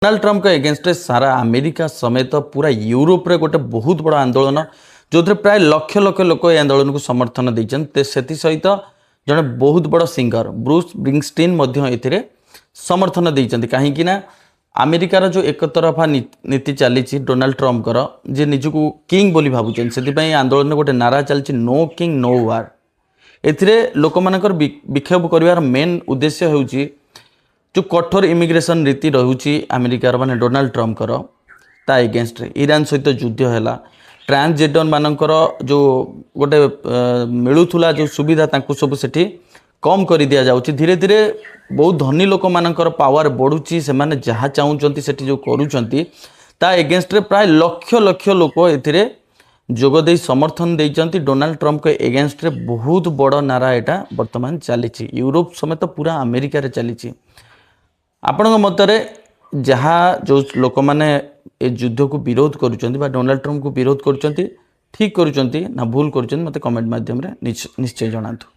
Donald Trump के against सारा America समेत पूरा यूरोप रे गोटे बहुत बड़ा आंदोलन जो प्राय लक्ष लक्ष लोक ये आंदोलन को समर्थन देते सहित जड़े बहुत बड़ सिंगर ब्रूस स्प्रिंगस्टीन ए समर्थन देते कहीं अमेरिकार जो एक तरफा नीति चली डोनाल्ड ट्रम्पर जे निजक किंग बोली भावुं से आंदोलन गोटे नारा चलती नो किंग नो वार ए लोक मानकर विक्षोभ कर मेन उद्देश्य होउची जो कठोर इमिग्रेशन रीति रोचे अमेरिकार माने डोनाल्ड ट्रम्पर ता एगेन्स्ट ईरान सहित युद्ध है ट्रांसजेंडर मानकर जो गोटे मिलूला जो सुविधा सब सेठी कम कर दि जाऊँगी धीरे धीरे बहुत धनी लोक मानकर पावर बढ़ुची से माने जहाँ चाहूँगी से जो करुँचा एगेन्स्ट प्राय लक्ष लक्ष लोक ए जोगदे समर्थन देते डोनाल्ड ट्रम्प के एगेन्स्ट बहुत बड़ नारा यहाँ बर्तमान चली यूरोप समेत पूरा अमेरिका रे चली आपण मतरे जहाँ जो लोक मैंने युद्ध को विरोध करुँच डोनाल्ड ट्रम्प को विरोध करुँच ठीक करुँच ना भूल करुँच मत कमेंट माध्यम निश्चय जनातु।